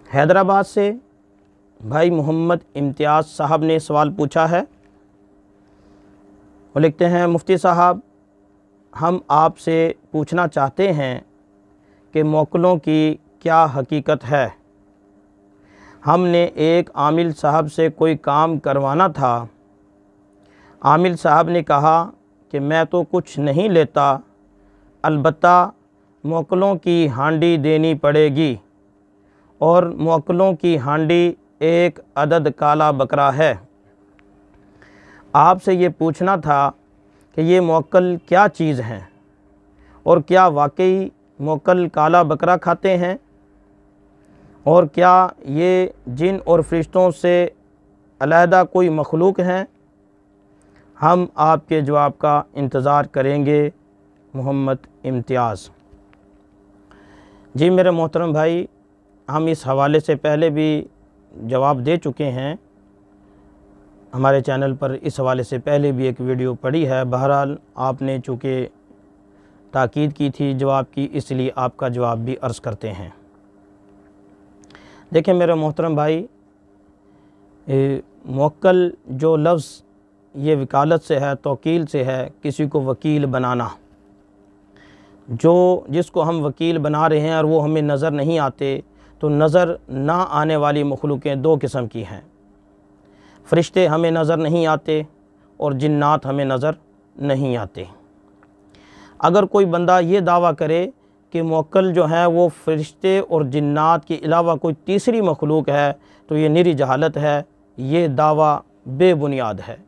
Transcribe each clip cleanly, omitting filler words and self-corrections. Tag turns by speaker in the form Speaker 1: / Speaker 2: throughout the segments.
Speaker 1: हैदराबाद से भाई मोहम्मद इम्तियाज़ साहब ने सवाल पूछा है। वो लिखते हैं, मुफ्ती साहब, हम आपसे पूछना चाहते हैं कि मौक्किलों की क्या हकीकत है। हमने एक आमिल साहब से कोई काम करवाना था। आमिल साहब ने कहा कि मैं तो कुछ नहीं लेता, अलबत्ता मौक्किलों की हांडी देनी पड़ेगी और मौक्किलों की हांडी एक अदद काला बकरा है। आपसे ये पूछना था कि ये मौक्किल क्या चीज़ हैं और क्या वाकई मौक्किल काला बकरा खाते हैं और क्या ये जिन और फरिश्तों से अलहदा कोई मखलूक हैं। हम आपके जवाब का इंतज़ार करेंगे। मोहम्मद इम्तियाज़। जी मेरे मोहतरम भाई, हम इस हवाले से पहले भी जवाब दे चुके हैं। हमारे चैनल पर इस हवाले से पहले भी एक वीडियो पड़ी है। बहरहाल आपने चूँकि ताकीद की थी जवाब की, इसलिए आपका जवाब भी अर्ज़ करते हैं। देखें मेरे मोहतरम भाई, मौक्किल जो लफ्ज़ ये वकालत से है, तौकील से है, किसी को वकील बनाना। जिसको हम वकील बना रहे हैं और वो हमें नज़र नहीं आते, तो नज़र ना आने वाली मखलूक़ें दो किस्म की हैं। फ़रिश्ते हमें नज़र नहीं आते और जिन्नात हमें नज़र नहीं आते। अगर कोई बंदा ये दावा करे कि मौक्किल जो है वो फ़रिश्ते और जिन्नात के अलावा कोई तीसरी मखलूक है, तो ये निरी जहालत है। ये दावा बेबुनियाद है,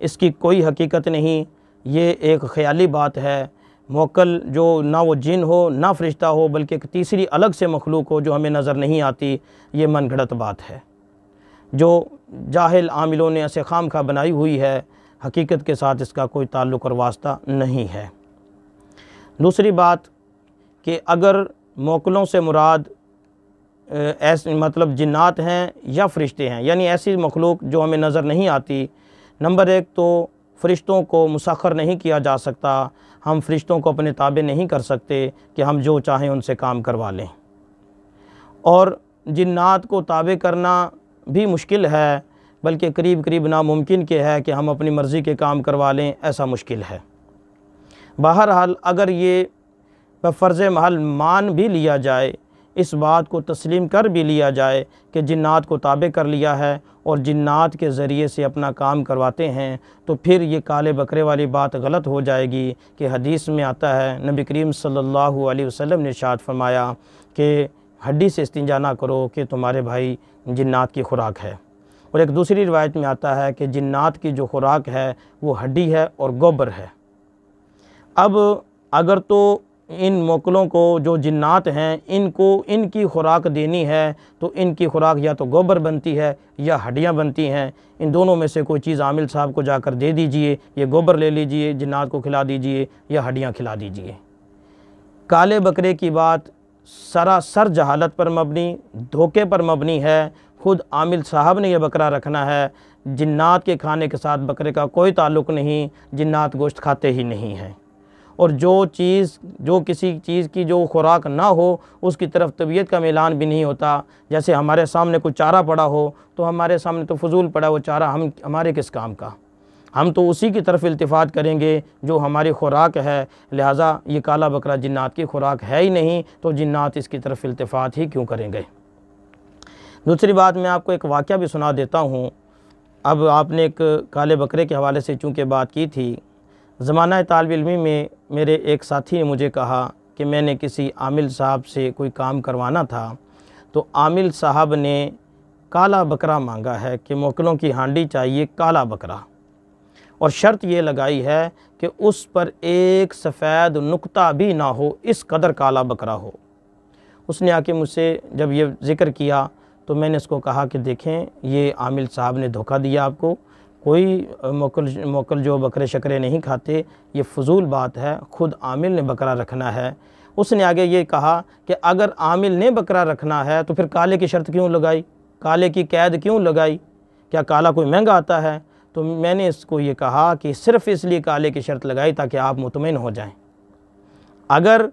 Speaker 1: इसकी कोई हकीकत नहीं। ये एक ख़याली बात है। मौक्किल जो ना वो जिन हो ना फ़रिश्ता हो, बल्कि एक तीसरी अलग से मखलूक हो जो हमें नज़र नहीं आती, ये मनगढ़ंत बात है जो जाहिल आमिलों ने ऐसे खामखा बनाई हुई है। हकीकत के साथ इसका कोई ताल्लुक़ और वास्ता नहीं है। दूसरी बात कि अगर मौक्किलों से मुराद ऐसे मतलब जिन्नात हैं या फ़रिश्ते हैं, यानी ऐसी मखलूक जो हमें नज़र नहीं आती। नंबर एक तो फ़रिश्तों को मुसख्खर नहीं किया जा सकता। हम फ़रिश्तों को अपने ताबे नहीं कर सकते कि हम जो चाहें उनसे काम करवा लें, और जिन्नात को ताबे करना भी मुश्किल है, बल्कि करीब करीब नामुमकिन के है कि हम अपनी मर्ज़ी के काम करवा लें, ऐसा मुश्किल है। बहरहाल अगर ये फ़र्ज़ महल मान भी लिया जाए, इस बात को तस्लीम कर भी लिया जाए कि जिन्नात को ताबे कर लिया है और जिन्नात के ज़रिए से अपना काम करवाते हैं, तो फिर ये काले बकरे वाली बात गलत हो जाएगी कि हदीस में आता है, नबी करीम सल्लल्लाहु अलैहि वसल्लम ने इरशाद फरमाया कि हड्डी से इस्तिंजा ना करो कि तुम्हारे भाई जिन्नात की खुराक है। और एक दूसरी रिवायत में आता है कि जिन्नात की जो खुराक है वो हड्डी है और गोबर है। अब अगर तो इन मौक्किलों को जो जिन्नात हैं इनको इनकी खुराक देनी है, तो इनकी खुराक या तो गोबर बनती है या हड्डियाँ बनती हैं। इन दोनों में से कोई चीज़ आमिल साहब को जाकर दे दीजिए, ये गोबर ले लीजिए, जिन्नात को खिला दीजिए या हड्डियाँ खिला दीजिए। काले बकरे की बात सरासर जहालत पर मबनी, धोखे पर मबनी है। खुद आमिल साहब ने यह बकरा रखना है। जिन्नात के खाने के साथ बकरे का कोई ताल्लुक़ नहीं, जिन्नात गोश्त खाते ही नहीं हैं। और जो किसी चीज़ की जो खुराक ना हो उसकी तरफ तबीयत का मिलान भी नहीं होता। जैसे हमारे सामने कोई चारा पड़ा हो तो हमारे सामने तो फजूल पड़ा वो चारा, हमारे किस काम का। हम तो उसी की तरफ इल्तिफ़ात करेंगे जो हमारी खुराक है। लिहाजा ये काला बकरा जिन्नात की खुराक है ही नहीं, तो जिन्नात इसकी तरफ इल्तिफ़ात ही क्यों करेंगे। दूसरी बात, मैं आपको एक वाक़या भी सुना देता हूँ। अब आपने एक काले बकरे के हवाले से चूँकि बात की थी, ज़माना तालिब इल्मी में मेरे एक साथी ने मुझे कहा कि मैंने किसी आमिल साहब से कोई काम करवाना था, तो आमिल साहब ने काला बकरा मांगा है कि मौक्किलों की हांडी चाहिए काला बकरा, और शर्त ये लगाई है कि उस पर एक सफ़ेद नुक्ता भी ना हो, इस कदर काला बकरा हो। उसने आके मुझसे जब ये ज़िक्र किया तो मैंने उसको कहा कि देखें, ये आमिल साहब ने धोखा दिया आपको। कोई मौक्किल जो बकरे शकरे नहीं खाते, ये फजूल बात है। खुद आमिल ने बकरा रखना है। उसने आगे ये कहा कि अगर आमिल ने बकरा रखना है तो फिर काले की शर्त क्यों लगाई, काले की कैद क्यों लगाई, क्या काला कोई महंगा आता है। तो मैंने इसको ये कहा कि सिर्फ़ इसलिए काले की शर्त लगाई ताकि आप मुतमईन हो जाएं। अगर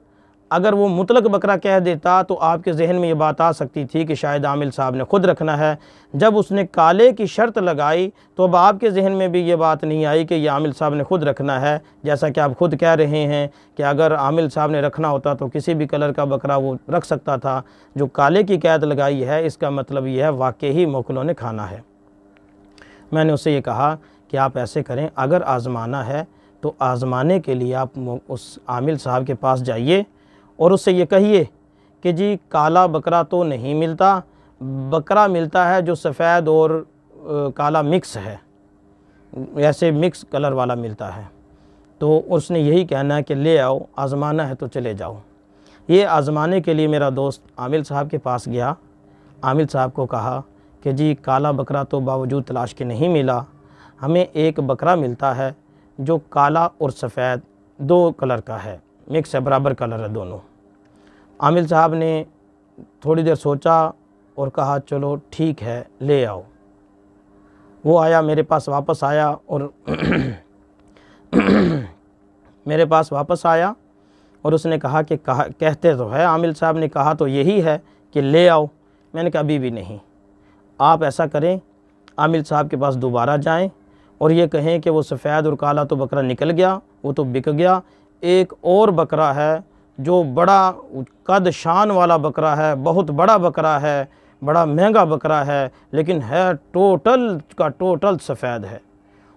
Speaker 1: अगर वो मुतलक बकरा कह देता तो आपके जहन में ये बात आ सकती थी कि शायद आमिल साहब ने ख़ुद रखना है। जब उसने काले की शर्त लगाई तो अब आपके जहन में भी ये बात नहीं आई कि ये आमिल साहब ने ख़ुद रखना है, जैसा कि आप ख़ुद कह रहे हैं कि अगर आमिल साहब ने रखना होता तो किसी भी कलर का बकरा वो रख सकता था। जो काले की कैद लगाई है इसका मतलब ये है वाकई ही मोकलों ने खाना है। मैंने उससे ये कहा कि आप ऐसे करें, अगर आज़माना है तो आज़माने के लिए आप उस आमिल साहब के पास जाइए और उससे ये कहिए कि जी काला बकरा तो नहीं मिलता, बकरा मिलता है जो सफ़ेद और काला मिक्स है, ऐसे मिक्स कलर वाला मिलता है। तो उसने यही कहना है कि ले आओ, आज़माना है तो चले जाओ। ये आज़माने के लिए मेरा दोस्त आमिल साहब के पास गया। आमिल साहब को कहा कि जी काला बकरा तो बावजूद तलाश के नहीं मिला, हमें एक बकरा मिलता है जो काला और सफ़ेद दो कलर का है, मिक्स है, बराबर कलर है दोनों। आमिल साहब ने थोड़ी देर सोचा और कहा चलो ठीक है ले आओ। वो आया, मेरे पास वापस आया और मेरे पास वापस आया और उसने कहा कि कहते तो है, आमिल साहब ने कहा तो यही है कि ले आओ। मैंने कहा अभी भी नहीं, आप ऐसा करें, आमिल साहब के पास दोबारा जाएं और ये कहें कि वो सफ़ेद और काला तो बकरा निकल गया, वो तो बिक गया, एक और बकरा है जो बड़ा कद शान वाला बकरा है, बहुत बड़ा बकरा है, बड़ा महंगा बकरा है, लेकिन है टोटल का टोटल सफ़ेद है,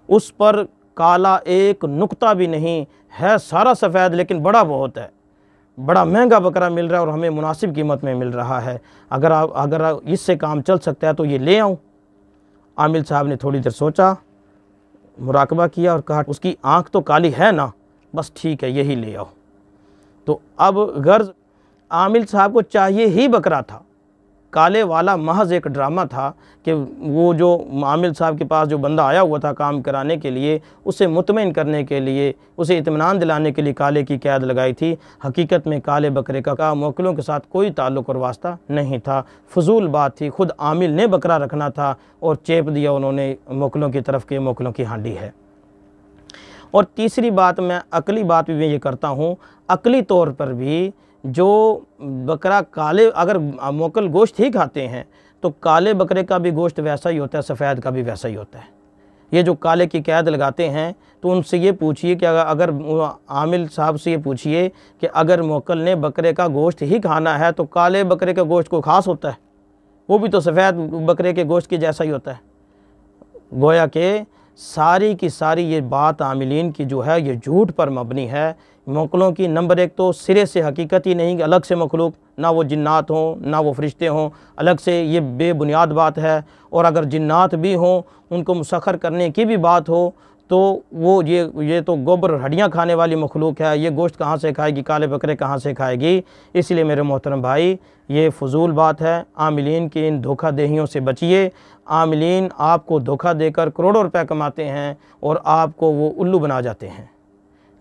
Speaker 1: उस पर काला एक नुक्ता भी नहीं है, सारा सफ़ेद लेकिन बड़ा बहुत है, बड़ा महंगा बकरा मिल रहा है और हमें मुनासिब कीमत में मिल रहा है, अगर इससे काम चल सकता है तो ये ले आऊँ। आमिल साहब ने थोड़ी देर सोचा, मुराकबा किया और कहा उसकी आँख तो काली है ना, बस ठीक है यही ले आओ। तो अब गर्ज आमिल साहब को चाहिए ही बकरा था, काले वाला महज एक ड्रामा था कि वो जो आमिल साहब के पास जो बंदा आया हुआ था काम कराने के लिए, उसे मुतमईन करने के लिए, उसे इत्मीनान दिलाने के लिए काले की कैद लगाई थी। हकीकत में काले बकरे का मोकलों के साथ कोई ताल्लुक़ और वास्ता नहीं था, फजूल बात थी, ख़ुद आमिल ने बकरा रखना था और चेप दिया उन्होंने मोकलों की तरफ के मोकलों की हांडी है। और तीसरी बात, मैं अकली बात भी मैं ये करता हूँ, अकली तौर पर भी जो बकरा काले, अगर मोकल गोश्त ही खाते हैं तो काले बकरे का भी गोश्त वैसा ही होता है, सफ़ेद का भी वैसा ही होता है। ये जो काले की कैद लगाते हैं तो उनसे ये पूछिए कि अगर आमिल साहब से ये पूछिए कि अगर मोकल ने बकरे का गोश्त ही खाना है तो काले बकरे का गोश्त को ख़ास होता है, वो भी तो सफ़ेद बकरे के गोश्त के जैसा ही होता है। गोया कि सारी की सारी ये बात आमिलीन की जो है ये झूठ पर मबनी है। मोकलों की नंबर एक तो सिरे से हकीकत ही नहीं, अलग से मखलूक, ना वो जिन्नात हों ना वो फरिश्ते हों, अलग से ये बेबुनियाद बात है। और अगर जिन्नात भी हों, उनको मुसख्खर करने की भी बात हो तो वो ये तो गोबर हड्डियाँ खाने वाली मखलूक है, ये गोश्त कहाँ से खाएगी, काले बकरे कहाँ से खाएगी। इसलिए मेरे मोहतरम भाई ये फजूल बात है। आमिलीन की इन धोखा देहियों से बचिए। आमिलीन आपको धोखा देकर करोड़ों रुपए कमाते हैं और आपको वो उल्लू बना जाते हैं।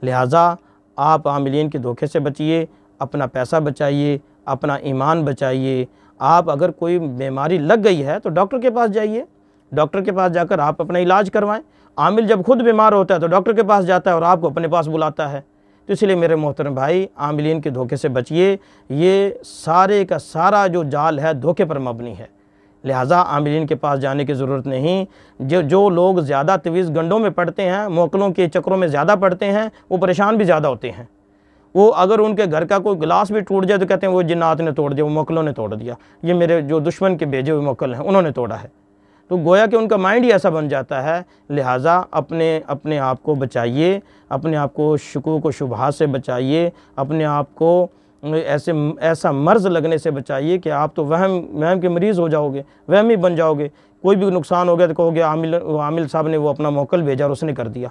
Speaker 1: लिहाजा आप आमिलीन के धोखे से बचिए, अपना पैसा बचाइए, अपना ईमान बचाइए। आप अगर कोई बीमारी लग गई है तो डॉक्टर के पास जाइए, डॉक्टर के पास जाकर आप अपना इलाज करवाएं। आमिल जब खुद बीमार होता है तो डॉक्टर के पास जाता है और आपको अपने पास बुलाता है। तो इसलिए मेरे मोहतरम भाई आमिलीन के धोखे से बचिए। ये सारे का सारा जो जाल है धोखे पर मबनी है। लिहाजा आमिलीन के पास जाने की ज़रूरत नहीं। जो लोग ज़्यादा तवीज़ गंडों में पड़ते हैं, मोकलों के चक्रों में ज़्यादा पड़ते हैं, वो परेशान भी ज़्यादा होते हैं। वो अगर उनके घर का कोई गिलास भी टूट जाए तो कहते हैं वो जिन्नात ने तोड़ दिया, वो मोकलों ने तोड़ दिया, ये मेरे जो दुश्मन के भेजे हुए मोकल हैं उन्होंने तोड़ा है। तो गोया कि उनका माइंड ही ऐसा बन जाता है। लिहाजा अपने आप को बचाइए, अपने आप को शुकूक व शुबहात से बचाइए, अपने आप को ऐसा मर्ज़ लगने से बचाइए कि आप तो वहम के मरीज़ हो जाओगे, वहमी बन जाओगे। कोई भी नुकसान हो गया तो कहोगे आमिल साहब ने वो अपना मोकल भेजा और उसने कर दिया।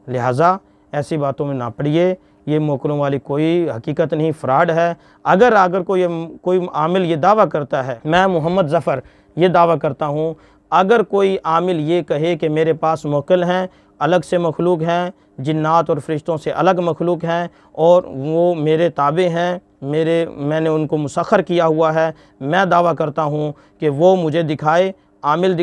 Speaker 1: लिहाजा ऐसी बातों में ना पड़िए। ये मोकलों वाली कोई हकीकत नहीं, फ़्रॉड है। अगर कोई आमिल ये दावा करता है, मैं मोहम्मद ज़फ़र ये दावा करता हूँ, अगर कोई आमिल ये कहे कि मेरे पास मोकल हैं, अलग से मखलूक हैं, जिन्नात और फरिश्तों से अलग मखलूक हैं और वो मेरे ताबे हैं, मैंने उनको मुसख्खर किया हुआ है, मैं दावा करता हूँ कि वो मुझे दिखाए, आमिल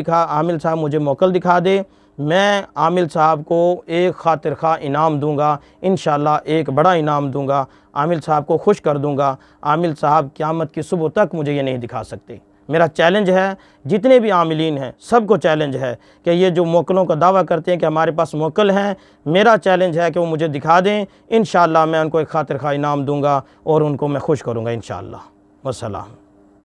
Speaker 1: साहब मुझे मोकल दिखा दे मैं आमिल साहब को एक खातिर खा इनाम दूंगा, इंशाअल्लाह एक बड़ा इनाम दूंगा, आमिल साहब को खुश कर दूंगा। आमिल साहब क़यामत की सुबह तक मुझे ये नहीं दिखा सकते। मेरा चैलेंज है, जितने भी आमिलीन हैं सबको चैलेंज है कि ये जो मोकलों का दावा करते हैं कि हमारे पास मोकल हैं, मेरा चैलेंज है कि वो मुझे दिखा दें। इंशाअल्लाह मैं उनको एक खातिर खा इनाम दूंगा और उनको मैं खुश करूँगा इंशाअल्लाह। वस्सलाम।